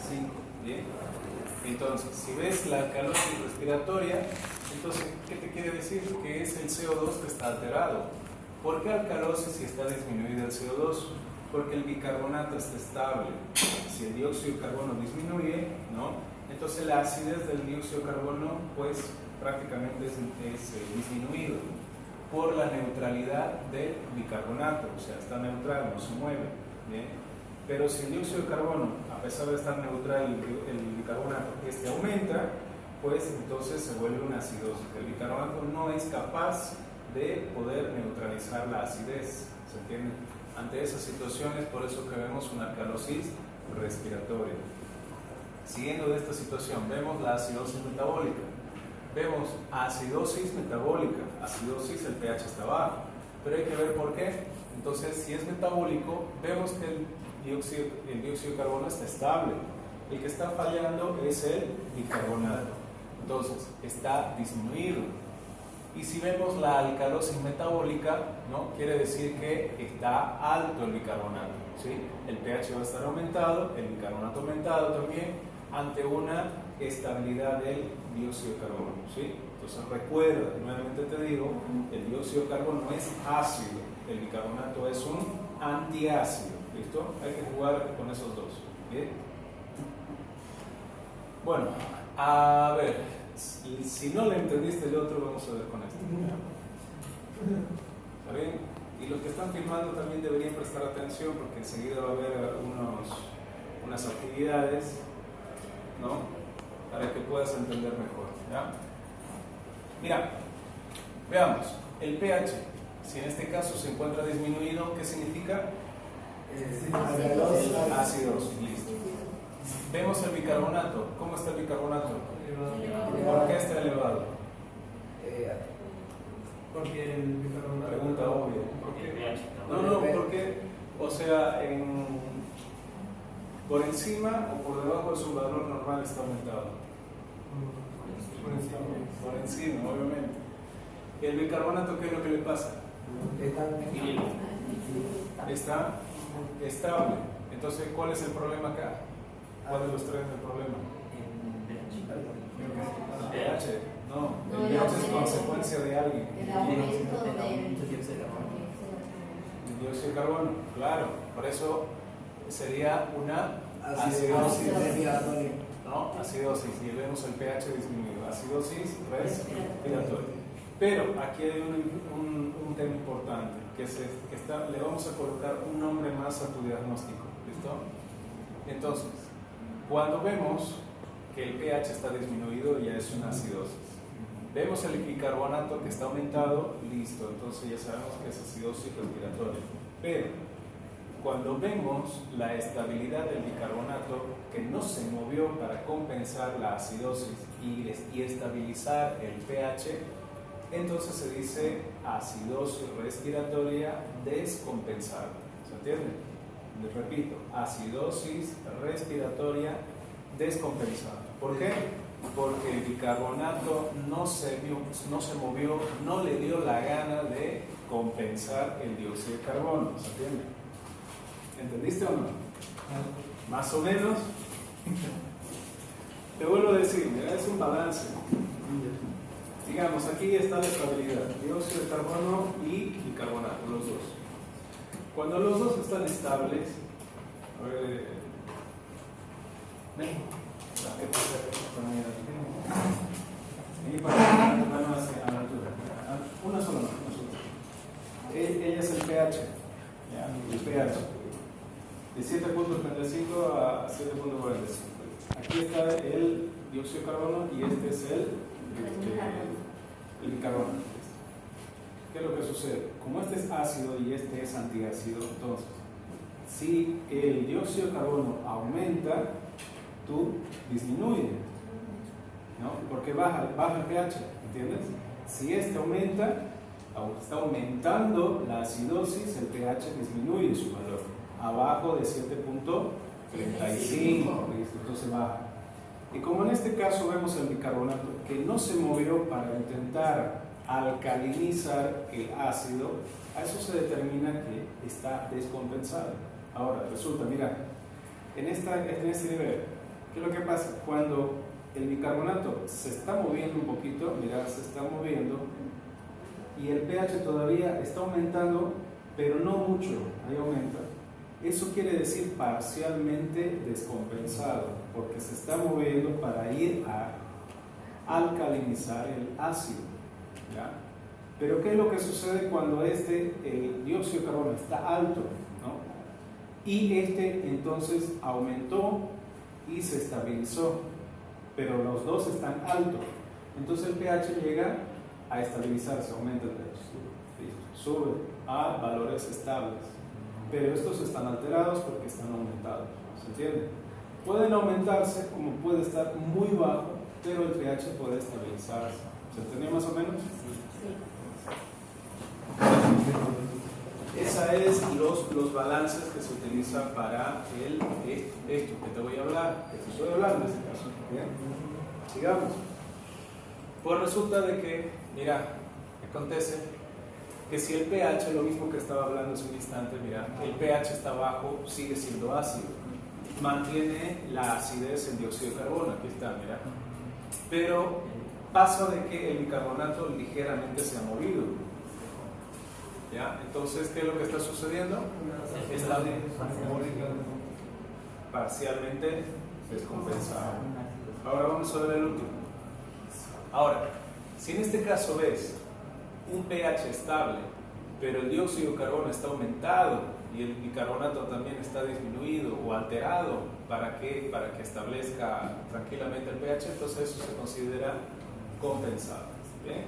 5. ¿Bien? Entonces, si ves la alcalosis respiratoria, entonces, ¿qué te quiere decir? Que es el CO2 que está alterado. ¿Por qué alcalosis si está disminuido el CO2? Porque el bicarbonato está estable. Si el dióxido de carbono disminuye, ¿no? Entonces la acidez del dióxido de carbono, pues prácticamente es disminuido por la neutralidad del bicarbonato, o sea, está neutral, no se mueve. ¿Bien? Pero si el dióxido de carbono, a pesar de estar neutral el bicarbonato, aumenta, pues entonces se vuelve una acidosis. El bicarbonato no es capaz de poder neutralizar la acidez, ¿se entiende? Ante esas situaciones, por eso que vemos una alcalosis respiratoria. Siguiendo de esta situación, vemos la acidosis metabólica. Vemos acidosis metabólica, acidosis, el pH está bajo, pero hay que ver por qué. Entonces, si es metabólico, vemos que el dióxido de carbono está estable. El que está fallando es el bicarbonato. Entonces, está disminuido. Y si vemos la alcalosis metabólica, ¿no? Quiere decir que está alto el bicarbonato, ¿sí? El pH va a estar aumentado, el bicarbonato aumentado también, ante una estabilidad del dióxido de carbono, ¿sí? Entonces recuerda, nuevamente te digo, el dióxido de carbono es ácido, el bicarbonato es un antiácido, ¿listo? Hay que jugar con esos dos, ¿bien? Bueno, a ver. Si no le entendiste el otro, vamos a ver con esto. ¿Está bien? Y los que están filmando también deberían prestar atención porque enseguida va a haber unas actividades, ¿no? Para que puedas entender mejor, ¿ya? Mira, veamos, el pH, si en este caso se encuentra disminuido, ¿qué significa? Acidosis, listo. Vemos el bicarbonato. ¿Cómo está el bicarbonato? ¿Por qué está elevado? Porque el bicarbonato. Pregunta obvia. ¿Por qué? No, porque, o sea, por encima o por debajo de su valor normal está aumentado. Por encima, obviamente. ¿El bicarbonato qué es lo que le pasa? Está estable. Entonces, ¿cuál es el problema acá? ¿Cuál de los tres es el problema? El pH. No, el pH es consecuencia de alguien. El aumento del dióxido de carbono, claro. Por eso sería una acidosis respiratoria. ¿No? Acidosis. Y vemos el pH disminuido. Acidosis respiratoria. Pero aquí hay un tema importante, que le vamos a colocar un nombre más a tu diagnóstico. ¿Listo? Entonces, cuando vemos que el pH está disminuido, ya es una acidosis. Vemos el bicarbonato que está aumentado, listo, entonces ya sabemos que es acidosis respiratoria. Pero cuando vemos la estabilidad del bicarbonato que no se movió para compensar la acidosis y estabilizar el pH, entonces se dice acidosis respiratoria descompensada. ¿Se entiende? Les repito, acidosis respiratoria descompensada. ¿Por qué? Porque el bicarbonato no se movió, no le dio la gana de compensar el dióxido de carbono. ¿Se entiende? ¿Entendiste o no? Más o menos. Te vuelvo a decir, mira, es un balance. Digamos, aquí está la estabilidad, dióxido de carbono y bicarbonato, los dos. Cuando los dos están estables, a ver, ven, ¿qué pasa con ella? Para la mano hacia la altura. Una sola mano, ella es el pH, ¿ya? El pH, de 7.35 a 7.45. Aquí está el dióxido de carbono y este es el bicarbonato. ¿Qué es lo que sucede? Como este es ácido y este es antiácido, entonces, si el dióxido de carbono aumenta, tú disminuye, ¿no? Porque baja el pH, ¿entiendes? Si este aumenta, está aumentando la acidosis, el pH disminuye su valor, abajo de 7.35, entonces baja. Y como en este caso vemos el bicarbonato que no se movió para intentar alcalinizar el ácido, a eso se determina que está descompensado. Ahora, resulta, mira, en este nivel, ¿Qué es lo que pasa? Cuando el bicarbonato se está moviendo un poquito, mira, se está moviendo, y el pH todavía está aumentando, pero no mucho, ahí aumenta. Eso quiere decir parcialmente descompensado, porque se está moviendo para ir a alcalinizar el ácido, ¿ya? Pero ¿qué es lo que sucede cuando el dióxido de carbono está alto, ¿no? Y entonces aumentó y se estabilizó, pero los dos están altos. Entonces el pH llega a estabilizarse, aumenta el pH, sube a valores estables. Pero estos están alterados porque están aumentados, ¿se entiende? Pueden aumentarse como puede estar muy bajo, pero el pH puede estabilizarse. ¿Se entendió más o menos? Sí. Esa es los balances que se utilizan para esto que te voy a hablar, que te estoy hablando en este caso. Bien, sigamos. Pues resulta de que, mira, acontece que si el pH, lo mismo que estaba hablando hace un instante, mira, el pH está bajo, sigue siendo ácido, mantiene la acidez en dióxido de carbono, aquí está, mira, pero pasa de que el bicarbonato ligeramente se ha movido, ¿ya? Entonces, ¿qué es lo que está sucediendo? Está parcialmente descompensado. Ahora vamos a ver el último. Ahora, si en este caso ves un pH estable, pero el dióxido de carbono está aumentado y el bicarbonato también está disminuido o alterado para que establezca tranquilamente el pH, entonces eso se considera compensado. ¿Bien?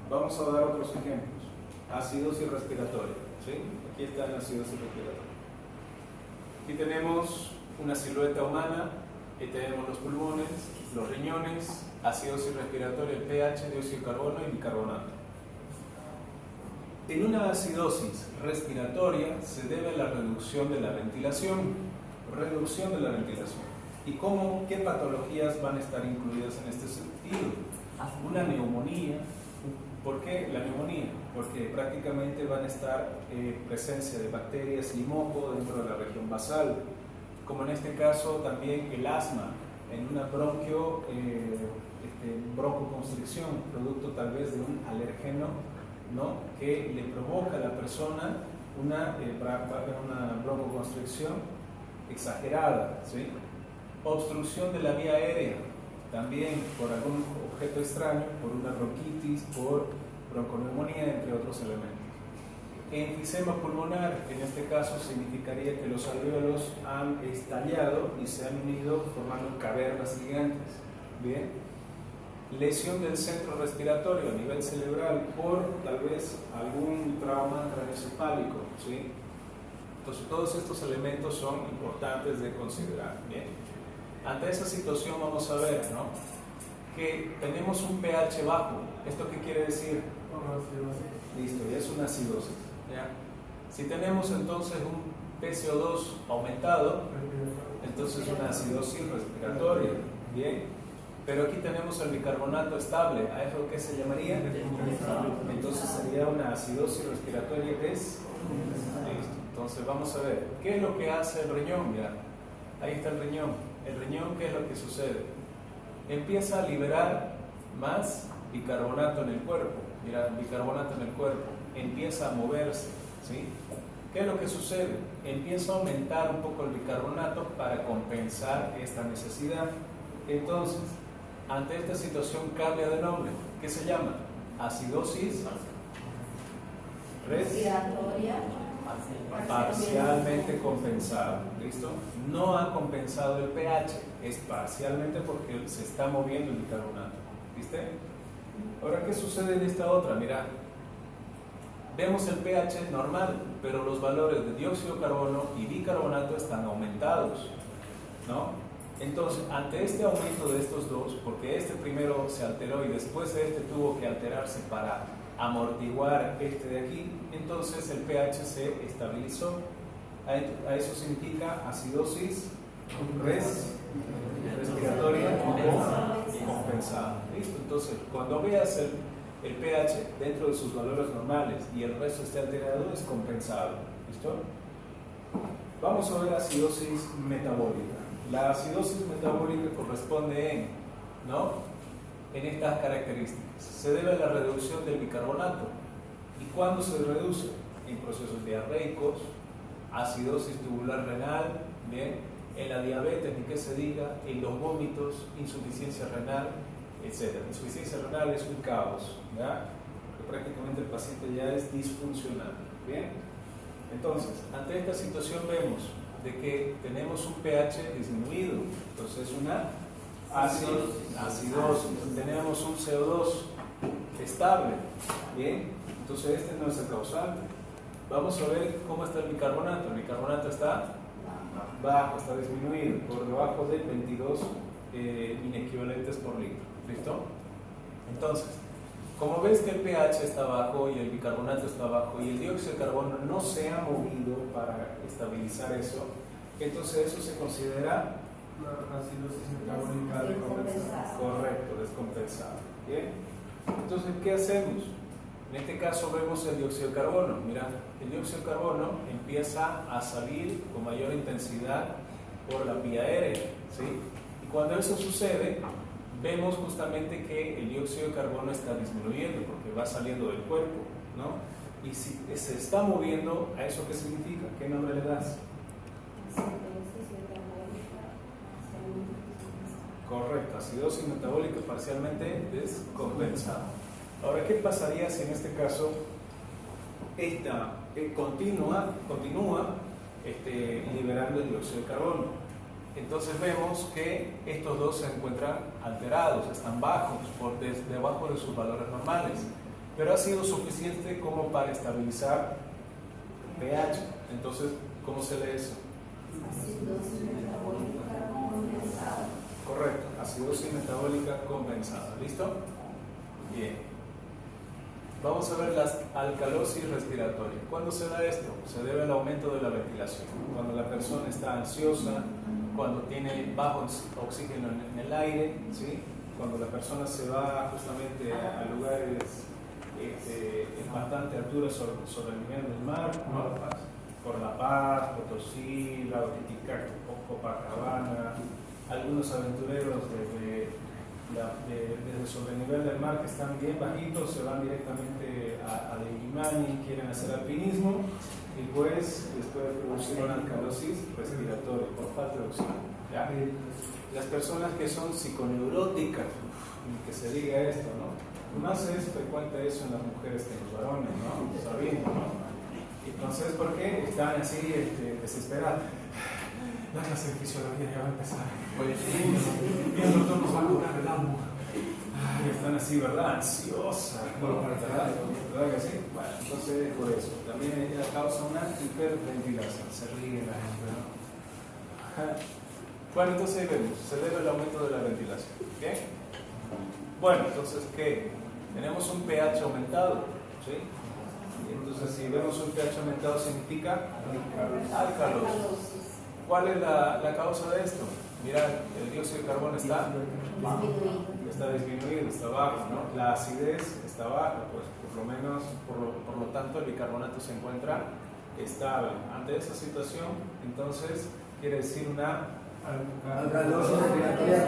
Vamos a dar otros ejemplos. Acidosis respiratoria, ¿sí? Aquí está la acidosis respiratoria. Aquí tenemos una silueta humana, aquí tenemos los pulmones, los riñones, acidosis respiratoria, el pH, dióxido de carbono y bicarbonato. En una acidosis respiratoria se debe a la reducción de la ventilación. ¿Y qué patologías van a estar incluidas en este sentido? Una neumonía. ¿Por qué la neumonía? Porque prácticamente van a estar presencia de bacterias y moco dentro de la región basal. Como en este caso también el asma, en una broncoconstricción, producto tal vez de un alérgeno, ¿no?, que le provoca a la persona una broncoconstricción exagerada, ¿sí? Obstrucción de la vía aérea, también por algún objeto extraño, por una bronquitis, por bronconeumonía, entre otros elementos. Enfisema pulmonar, que en este caso significaría que los alvéolos han estallado y se han unido formando cavernas gigantes. Bien. Lesión del centro respiratorio a nivel cerebral por tal vez algún trauma craneoencefálico, ¿sí? Entonces todos estos elementos son importantes de considerar. Bien. Ante esa situación vamos a ver, ¿no?, que tenemos un pH bajo. ¿Esto qué quiere decir? Listo, ya es una acidosis, ¿ya? Si tenemos entonces un PCO2 aumentado, entonces una acidosis respiratoria. Bien. Pero aquí tenemos el bicarbonato estable. ¿A eso qué se llamaría? Entonces sería una acidosis respiratoria que es. Listo. Entonces vamos a ver, ¿qué es lo que hace el riñón? Mira, ahí está el riñón. El riñón, ¿qué es lo que sucede? Empieza a liberar más bicarbonato en el cuerpo. Mira, bicarbonato en el cuerpo. Empieza a moverse, ¿sí? ¿Qué es lo que sucede? Empieza a aumentar un poco el bicarbonato para compensar esta necesidad. Entonces, ante esta situación cambia de nombre. ¿Qué se llama? Acidosis Respiratoria. Parcialmente compensada. ¿Listo? No ha compensado el pH, es parcialmente porque se está moviendo el bicarbonato. ¿Viste? Ahora, ¿qué sucede en esta otra? Mira, vemos el pH normal, pero los valores de dióxido de carbono y bicarbonato están aumentados, ¿no? Entonces, ante este aumento de estos dos, porque este primero se alteró y después este tuvo que alterarse para amortiguar este de aquí, entonces el pH se estabilizó. A eso significa acidosis respiratoria compensada. ¿Listo? Entonces, cuando veas el pH dentro de sus valores normales y el resto esté alterado, es compensado. ¿Listo? Vamos a ver acidosis metabólica. la acidosis metabólica corresponde en estas características. Se debe a la reducción del bicarbonato. ¿Y cuándo se reduce? En procesos diarreicos, acidosis tubular renal, ¿bien? En la diabetes, ni que se diga, en los vómitos, insuficiencia renal, etc. Insuficiencia renal es un caos, ¿ya? Porque prácticamente el paciente ya es disfuncional, ¿bien? Entonces, ante esta situación vemos de que tenemos un pH disminuido, entonces una acidosis, tenemos un CO2 estable, ¿bien? Entonces este no es el causante. Vamos a ver cómo está el bicarbonato. El bicarbonato está bajo, está disminuido, por debajo de 22 inequivalentes por litro. ¿Listo? Entonces, como ves que el pH está bajo y el bicarbonato está bajo y el dióxido de carbono no se ha movido para estabilizar eso, entonces eso se considera una acidosis metabólica descompensada. Correcto, descompensada. ¿Bien? Entonces, ¿qué hacemos? En este caso vemos el dióxido de carbono. Mira, el dióxido de carbono empieza a salir con mayor intensidad por la vía aérea, ¿sí? Y cuando eso sucede, vemos justamente que el dióxido de carbono está disminuyendo porque va saliendo del cuerpo, ¿no? Y si se está moviendo, ¿a eso qué significa? ¿Qué nombre le das? Correcto, acidosis metabólica parcialmente descompensada. Ahora, ¿qué pasaría si en este caso esta continúa liberando el dióxido de carbono? Entonces vemos que estos dos se encuentran alterados, están bajos, por debajo de sus valores normales, pero ha sido suficiente como para estabilizar pH. Entonces, ¿cómo se lee eso? Acidosis metabólica compensada. Correcto, acidosis metabólica compensada. ¿Listo? Bien. Vamos a ver la alcalosis respiratoria. ¿Cuándo se da esto? Se debe al aumento de la ventilación. Cuando la persona está ansiosa, cuando tiene bajo oxígeno en el aire, ¿sí? Cuando la persona se va justamente a lugares en bastante altura sobre el nivel del mar, ¿no? Por La Paz, Potosí, Lago Titicaca, Copacabana, algunos aventureros desde sobre el nivel del mar que están bien bajitos se van directamente a Illimani, quieren hacer alpinismo y pues les puede producir una alcalosis respiratoria por falta de oxígeno, ¿ya? Las personas que son psiconeuróticas, que se diga esto, ¿no? Más es frecuente eso en las mujeres que en los varones, ¿no? Sabiendo, ¿no? Entonces, ¿por qué? Están así desesperadas. La clase de fisiología ya va a empezar. Oye, sí, y el doctor nos va a curar el amo. Están así, ¿verdad? Ansiosas. ¿Verdad que sí? Bueno, entonces por eso. También ella causa una hiperventilación. Se ríe la gente, ¿no? Bueno, entonces ahí vemos. Se debe al aumento de la ventilación. ¿Bien? Bueno, entonces, ¿qué? Tenemos un pH aumentado. ¿Sí? Entonces, si vemos un pH aumentado, significa alcalosis. ¿Cuál es la causa de esto? Mira, el dióxido de carbono está disminuido, está bajo, ¿no? La acidez está baja, pues por lo tanto el bicarbonato se encuentra estable. Ante esa situación, entonces, quiere decir una alcalosis respiratoria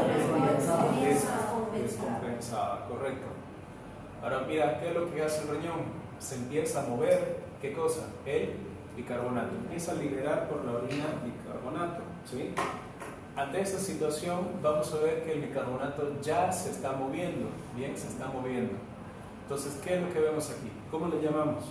descompensada, correcto. Ahora mira, ¿qué es lo que hace el riñón? Se empieza a mover, ¿qué cosa? El bicarbonato, empieza a liberar por la orina bicarbonato, ¿sí? Ante esta situación vamos a ver que el bicarbonato ya se está moviendo, bien, se está moviendo. Entonces, ¿qué es lo que vemos aquí? ¿Cómo le llamamos?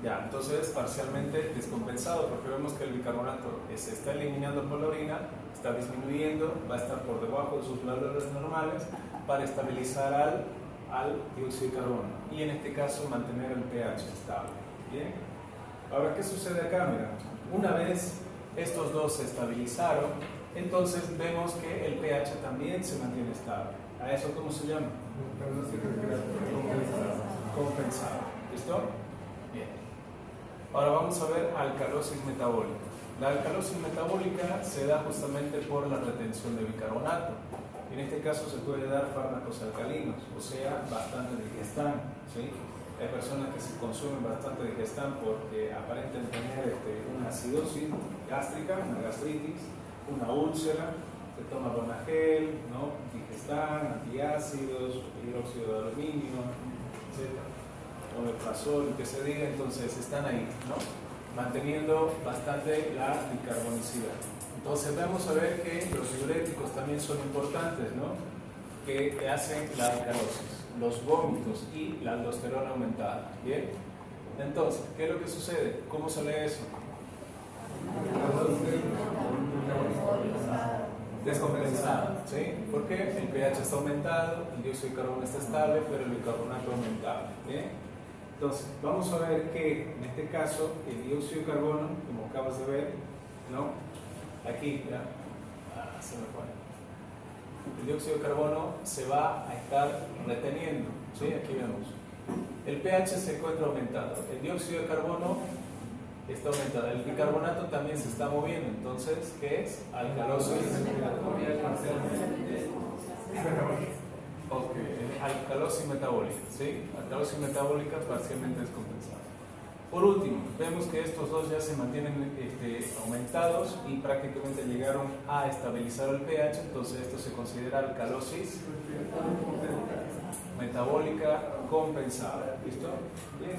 Ya, entonces parcialmente descompensado porque vemos que el bicarbonato se está eliminando por la orina, está disminuyendo, va a estar por debajo de sus valores normales para estabilizar al dióxido de carbono y en este caso mantener el pH estable. Bien. Ahora, ¿qué sucede acá? Mira, una vez estos dos se estabilizaron, entonces vemos que el pH también se mantiene estable. ¿A eso cómo se llama? Compensado. ¿Listo? Bien. Ahora vamos a ver alcalosis metabólica. La alcalosis metabólica se da justamente por la retención de bicarbonato. En este caso se puede dar fármacos alcalinos, o sea, bastante digestán, ¿sí? Hay personas que se consumen bastante digestan porque aparentan tener una acidosis gástrica, una gastritis, una úlcera. Se toma Bonagel, ¿no? Digestan, antiácidos, hidróxido de aluminio, etc. Omeprazol, que se diga, entonces están ahí, ¿no? Manteniendo bastante la bicarbonicidad. Entonces vamos a ver que los diuréticos también son importantes, ¿no? Que hacen la alcalosis, los vómitos y la aldosterona aumentada. ¿Bien? Entonces, ¿qué es lo que sucede? ¿Cómo se lee eso? Descompensado, ¿sí? Porque el pH está aumentado, el dióxido de carbono está estable, pero el bicarbonato aumentado. ¿Bien? Entonces, vamos a ver que en este caso el dióxido de carbono, como acabas de ver, ¿no? Aquí, ¿ya? Se me fue. El dióxido de carbono se va a estar reteniendo, ¿sí? Aquí vemos. El pH se encuentra aumentado, el dióxido de carbono está aumentado, el bicarbonato también se está moviendo, entonces, ¿qué es? Alcalosis respiratoria parcialmente. Ok, alcalosis metabólica, ¿sí? Alcalosis metabólica parcialmente descompensada. Por último, vemos que estos dos ya se mantienen aumentados y prácticamente llegaron a estabilizar el pH, entonces esto se considera alcalosis metabólica compensada. ¿Listo? Bien.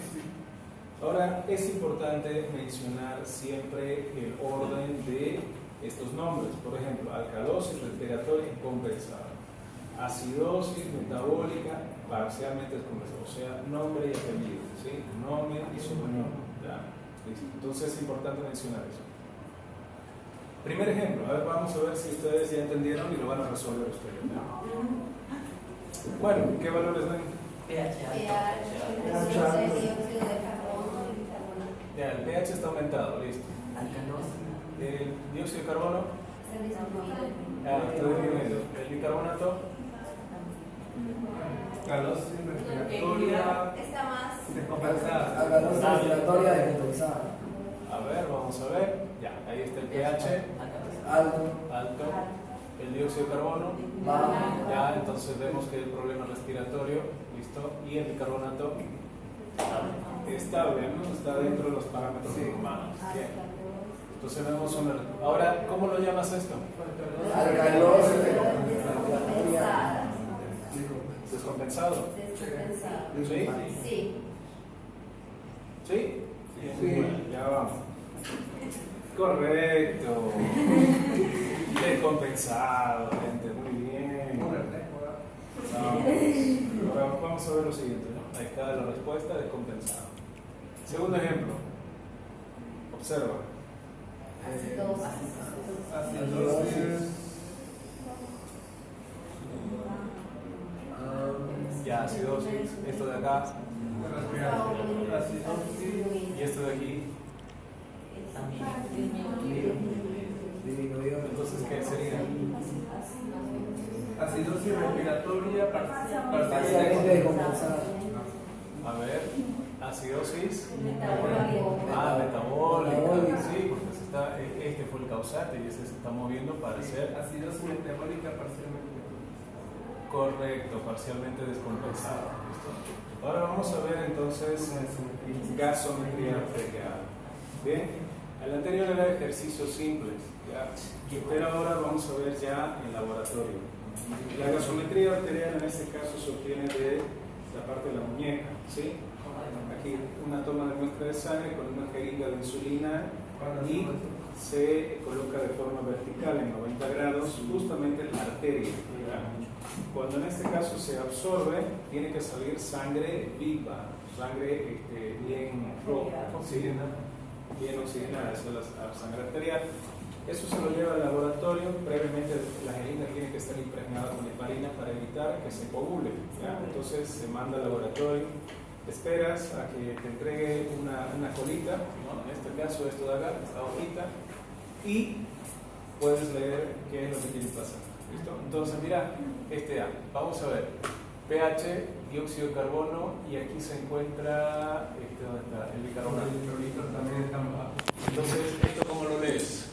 Ahora, es importante mencionar siempre el orden de estos nombres. Por ejemplo, alcalosis respiratoria compensada, acidosis metabólica parcialmente descompensada, o sea, nombre y apellido, ¿sí? Nombre y sobrenombre. ¿Ya? ¿Listo? Entonces es importante mencionar eso. Primer ejemplo, a ver, vamos a ver si ustedes ya entendieron y lo van a resolver ustedes. ¿Ya? Bueno, ¿qué valores ven? pH, dióxido de carbono y bicarbonato. Ya, el pH está aumentado, listo. El dióxido de carbono Se disminuye. está disminuido. El bicarbonato Alcalosis respiratoria Está más. descompensada. Alcalosis respiratoria descompensada. a ver, vamos a ver. Ya, ahí está el pH Alto. alto. El dióxido de carbono. Bajo. Ya, entonces vemos que el problema respiratorio, listo. Y el bicarbonato estable, ¿no? Está dentro de los parámetros humanos. Bien. Entonces vemos una. Ahora, ¿cómo lo llamas esto? Alcalosis Descompensada. Descompensado. Descompensada. ¿Sí? Sí. ¿Sí? Sí. Bueno, ya vamos. Correcto. Descompensado, gente. Muy bien. Ahora vamos a ver lo siguiente, ¿no? Ahí está la respuesta, descompensado. Segundo ejemplo. Observa. Acidosis. Ya, acidosis. Esto de acá Respiratoria. Acidosis. y esto de aquí. Disminuido. Entonces, ¿qué sería? Acidosis respiratoria Parcialmente parcialmente descompensada. A ver, acidosis. Metabólica. Metabólica. Sí, porque este fue el causante y ese se está moviendo para ser. acidosis metabólica parcialmente. Correcto, parcialmente descompensado. ¿Listo? Ahora vamos a ver entonces gasometría arterial. Bien, el anterior era ejercicios simples, ¿ya? Pero ahora vamos a ver ya en laboratorio. La gasometría arterial en este caso se obtiene de la parte de la muñeca, ¿sí? Aquí una toma de muestra de sangre con una jeringa de insulina y se coloca de forma vertical en 90 grados justamente en la arteria. ¿Ya? Cuando en este caso se absorbe, tiene que salir sangre viva, sangre bien roja, bien oxigenada, esa es la sangre arterial. Eso se lo lleva al laboratorio. Previamente la jeringa tiene que estar impregnada con heparina para evitar que se coagule. ¿Ya? Entonces se manda al laboratorio, esperas a que te entregue una colita, ¿no? En este caso esto de acá, esta hojita, y puedes leer qué es lo que tiene que pasar. ¿Listo? Entonces mira, vamos a ver, pH, dióxido de carbono, y aquí se encuentra, ¿dónde está? El bicarbonato. El electrolitos también están bajos. Entonces, ¿esto cómo lo lees?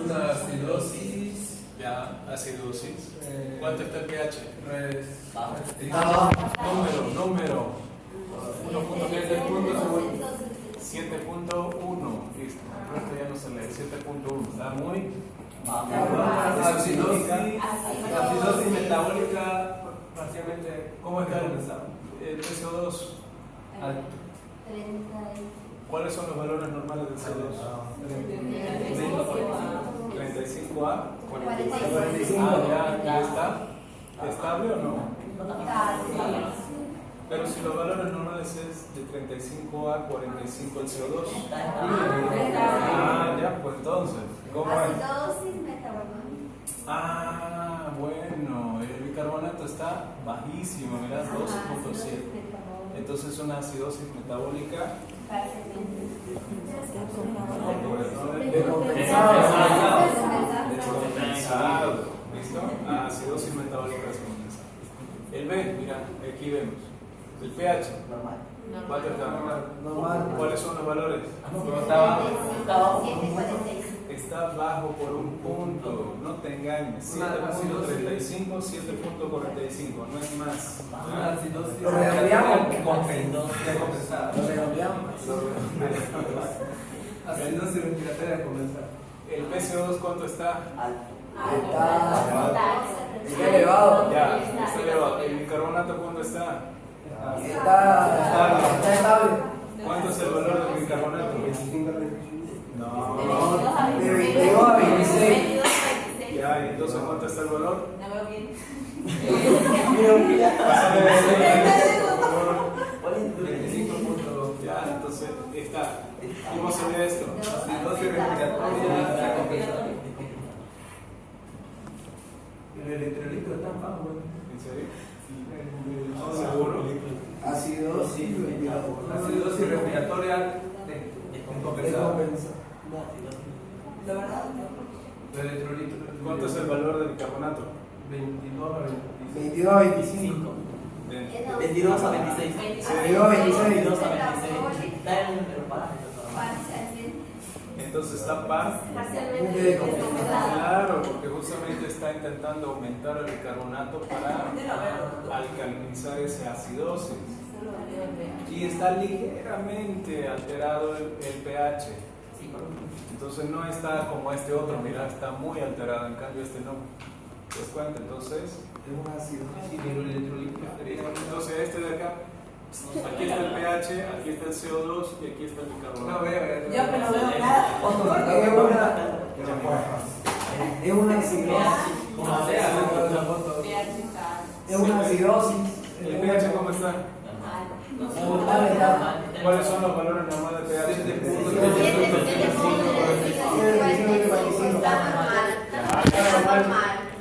Una acidosis. Ya, acidosis. ¿Cuánto está el pH? Abajo. Número. Listo. El resto ya no se lee. 7.1. Está muy. Acidosis metabólica parcialmente. ¿Cómo está compensado. el CO2? Alto. 30. ¿Cuáles son los valores normales del CO2? 35A. 45. Ya está. ¿Estable o no? Pero si los valores normales es de 35 a 45 el CO2. Ya, pues entonces, ¿cómo es? Acidosis metabólica. Bueno, el bicarbonato está bajísimo, mirá, 12.7. Entonces una acidosis metabólica descompensado. ¿Listo? Acidosis metabólica descompensada. El B, mira, aquí vemos. El pH. ¿Cuánto está? Normal. ¿Cuáles son los valores? Está bajo por un punto, no te engañes. 7.35, 7.45, no es más. Una acidosis Lo redondeamos. descompensada. Lo redondeamos. Acidosis respiratoria descompensada. ¿El PCO2 cuánto está? Está elevado. Ya, está elevado. ¿El bicarbonato cuánto está? Está estable. ¿Cuánto es el valor del bicarbonato? 25 No. De 22 a 26. Ya, ¿y entonces cuánto está el valor? Pásame de 25 puntos. Ya, entonces está. ¿Cómo se ve esto? Acidosis respiratoria descompensada. El electrolito está bajo. ¿En serio? ¿Seguro? Acidosis Acidosis respiratoria descompensada. El electrolito. ¿Cuánto es el valor del bicarbonato? 22 a 26. 22 a 25. 22 a 26. 22 a 26. 22 a 26. Está en el parámetro. Entonces está par. Parcialmente descompensado. Claro, porque justamente está intentando aumentar el bicarbonato para alcalinizar esa acidosis. Y está ligeramente alterado el pH. Entonces no está como este otro, mira, está muy alterado, en cambio este no. ¿Te das cuenta? Entonces, Es una acidosis. El electrolito estaría. entonces este de acá, aquí está el pH, aquí está el CO2 y aquí está el No bicarbonato. veo. Yo pero veo nada. Es una acidosis. Como sea, la foto. Es una acidosis. ¿El pH cómo está? ¿Cuáles son los valores normales de pH?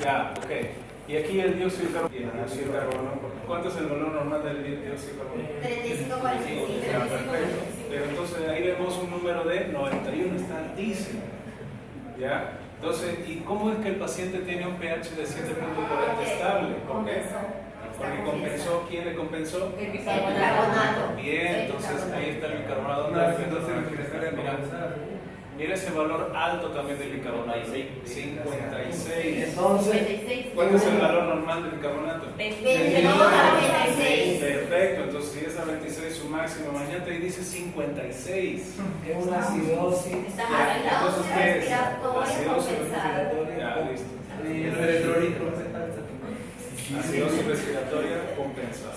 Ya, ok. Y aquí el dióxido de carbono. ¿Cuánto es el valor normal del dióxido de carbono? 35, Ya, perfecto. Pero entonces ahí vemos un número de 91, está altísimo. ¿Ya? Entonces, ¿y cómo es que el paciente tiene un pH de 7.40 estable? ¿Por qué? Porque compensó. ¿Quién le compensó? El bicarbonato. Bien, entonces ahí está el bicarbonato. Una acidosis respiratoria descompensada. Mira ese valor alto también del bicarbonato. 56. Entonces, ¿Cuál es el valor normal del bicarbonato? 22 a 26. Perfecto, entonces si es a 26 su máximo, mañana te dice 56. es una acidosis. Está Ya, entonces, ¿qué es? respiratoria Acidosis compensada. respiratoria. Ya, listo. Y el electrolito. Acidosis respiratoria compensada.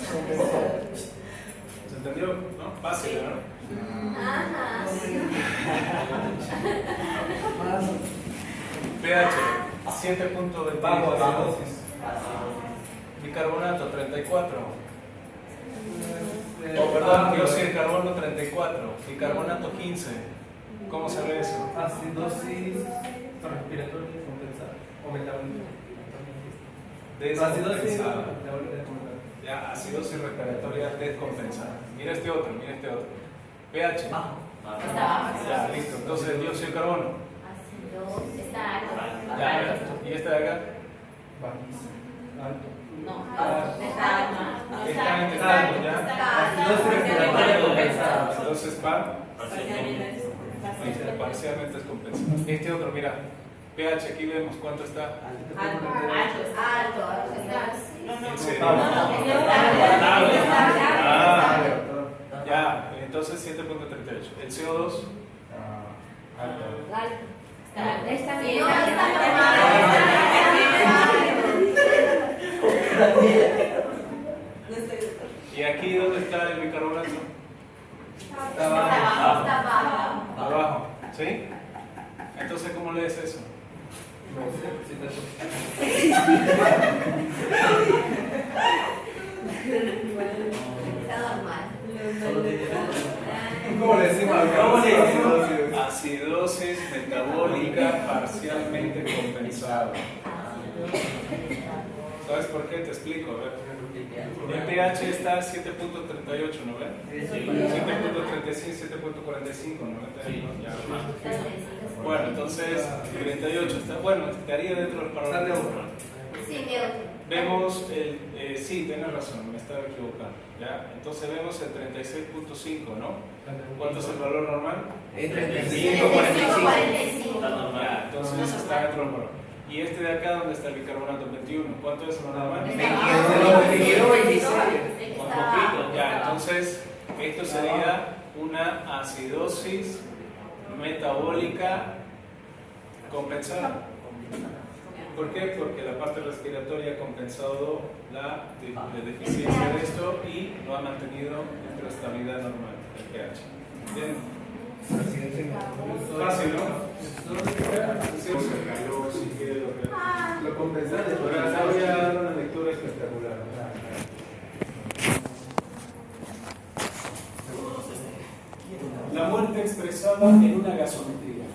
¿Se entendió? ¿No? Fácil, ¿no? Ajá. Más pH 7.24. Bajo acidosis. Bicarbonato 34. Oh, perdón, dióxido de carbono 34. Bicarbonato 15. ¿Cómo se ve eso? Acidosis respiratoria descompensada. O metabólica. Descompensada. Metabólica descompensada. Ya, acidosis respiratoria descompensada. Mira este otro, mira este otro. pH. Ya, listo. Entonces el dióxido de carbono. Está alto. Ya, ¿y este de acá? Alto. Está intentando ya. Acidosis respiratoria descompensada. Entonces par. Parcialmente descompensado. Este otro, mira. pH, aquí vemos cuánto está. Alto. ¿En serio? No, Ah, Ya, entonces 7.38. El CO2, Alto. Está bien. ¿y aquí dónde está el bicarbonato? Está abajo. Abajo, ¿sí? Entonces, ¿cómo lees eso? No sé, si te Está normal. Solo tiene ¿Cómo le decimos? ¿Cómo le decimos? Acidosis metabólica parcialmente compensada. ¿Sabes por qué? Te explico. A ver. El pH está a 7.38, ¿no ven? 7.35, 7.45, ¿no ven? Ya. Bueno, entonces 38 está, bueno, estaría dentro del parámetro. Sí, neutro. Vemos el, sí, tienes razón, me estaba equivocando, ¿ya? Entonces vemos el 36.5, ¿no? ¿Cuánto es el valor normal? 35, 45. Ya, entonces está dentro del valor. Y este de acá, ¿dónde está el bicarbonato? 21. ¿Cuánto es lo normal? 26. Ya, entonces esto sería una acidosis metabólica compensada. ¿Por qué? Porque la parte respiratoria ha compensado la deficiencia de esto y no ha mantenido nuestra estabilidad normal del pH. ¿Entienden? Fácil, ¿no? Lo compensaste, pero ahora voy a dar una lectura espectacular. La muerte expresada en una gasometría.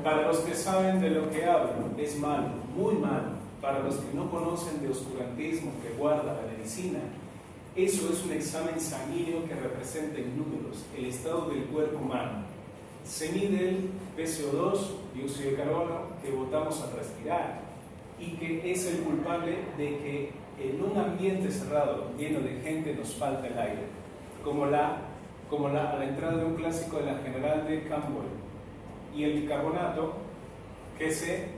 Para los que saben de lo que hablo, es malo, muy malo. Para los que no conocen de oscurantismo que guarda la medicina, eso es un examen sanguíneo que representa en números el estado del cuerpo humano. Se mide el PCO2, dióxido de carbono, que botamos al respirar y que es el culpable de que en un ambiente cerrado, lleno de gente, nos falta el aire, como a la entrada de un clásico de la General de Campbell. Y el bicarbonato que se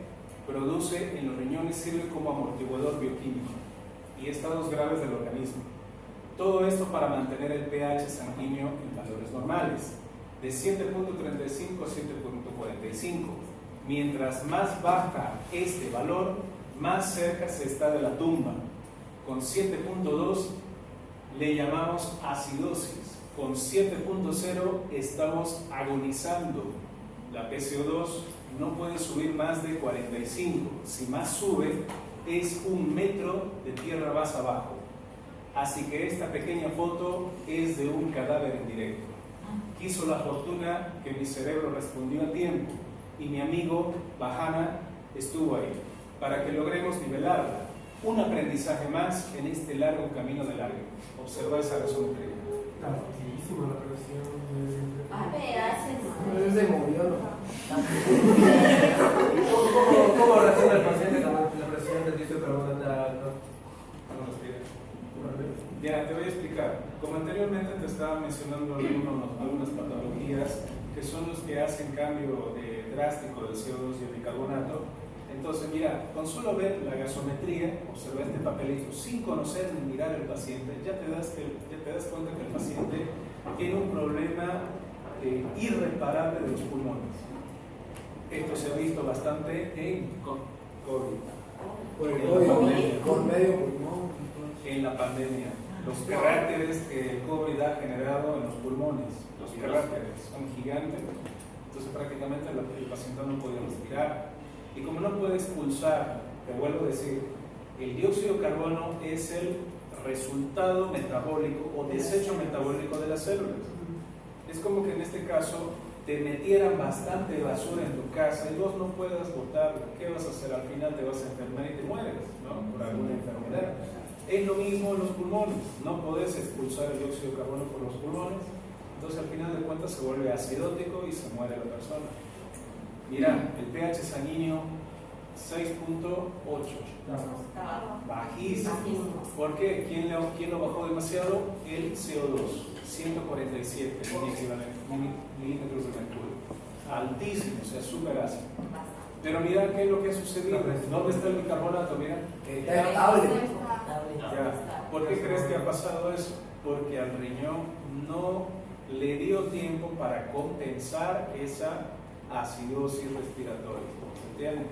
produce en los riñones sirve como amortiguador bioquímico y estados graves del organismo. Todo esto para mantener el pH sanguíneo en valores normales, de 7.35 a 7.45. Mientras más baja este valor, más cerca se está de la tumba. Con 7.2 le llamamos acidosis. Con 7.0 estamos agonizando. La PCO2 no puede subir más de 45. Si más sube, es 1 metro de tierra más abajo. Así que esta pequeña foto es de un cadáver en directo. Quiso la fortuna que mi cerebro respondió a tiempo y mi amigo Bajana estuvo ahí para que logremos nivelarla. Un aprendizaje más en este largo camino del aire. Observa esa gasometría. Está fortísima la presión. A ver, hace Se movió, ¿no? ¿Cómo reacciona el paciente con la presión del dióxido de carbono? No respira. Ya, te voy a explicar. Como anteriormente te estaba mencionando algunas patologías que son los que hacen cambio drástico del CO2 y el bicarbonato. Entonces, mira, con solo ver la gasometría, observa este papelito, sin conocer ni mirar al paciente, ya te das cuenta que el paciente tiene un problema irreparable de los pulmones. Esto se ha visto bastante en COVID. Con medio pulmón. En la pandemia, los caracteres que el COVID ha generado en los pulmones, los caracteres son gigantes, entonces prácticamente el paciente no puede respirar. Y como no puede expulsar, te vuelvo a decir, el dióxido de carbono es el resultado metabólico o desecho metabólico de las células. Es como que en este caso te metieran bastante basura en tu casa y vos no puedas botarla. ¿Qué vas a hacer? Al final te vas a enfermar y te mueres, ¿no? Por alguna enfermedad. Es lo mismo en los pulmones. No podés expulsar el dióxido de carbono por los pulmones, entonces al final de cuentas se vuelve acidótico y se muere la persona. Mira, el pH sanguíneo 6.8. Bajísimo. ¿Por qué? ¿Quién lo bajó demasiado? El CO2, 147 milímetros de mercurio. Altísimo, o sea, súper ácido. Pero mira qué es lo que ha sucedido. ¿Dónde está el bicarbonato? Mira. Está estable. Ya. ¿Por qué crees que ha pasado eso? porque al riñón no le dio tiempo para compensar esa acidosis respiratoria. ¿Se entiende?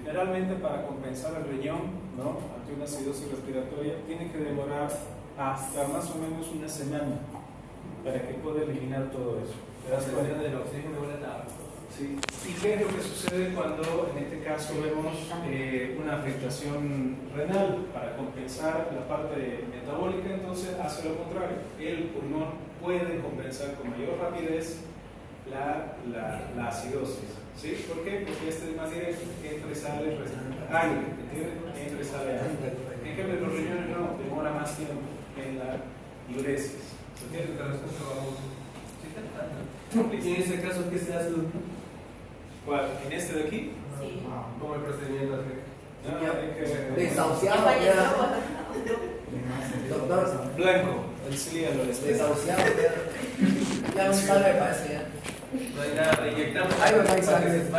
Generalmente para compensar el riñón, ¿no?, ante una acidosis respiratoria tiene que demorar hasta más o menos una semana para que pueda eliminar todo eso. ¿Te das cuenta? del oxígeno de la agua. Sí. ¿Y qué es lo que sucede cuando en este caso vemos una afectación renal? Para compensar la parte metabólica, entonces hace lo contrario. El pulmón puede compensar con mayor rapidez la acidosis. ¿Sí? ¿Por qué? Porque este es más directo, entra y sale aire, ¿entiendes? Entra y sale aire. En cambio, los riñones no, demora más tiempo en la diuresis. ¿Se entiende? Y en ese caso, ¿qué se hace? ¿Cuál? ¿En este de aquí? Sí. ¿Cómo el procedimiento hace? No, hay que... Desahuciado, Falleció. ya. Doctor, Blanco, el cielo lo desahuciado, ya. Ya no sale, parece ya. No hay nada, inyectamos. Ay, me parece.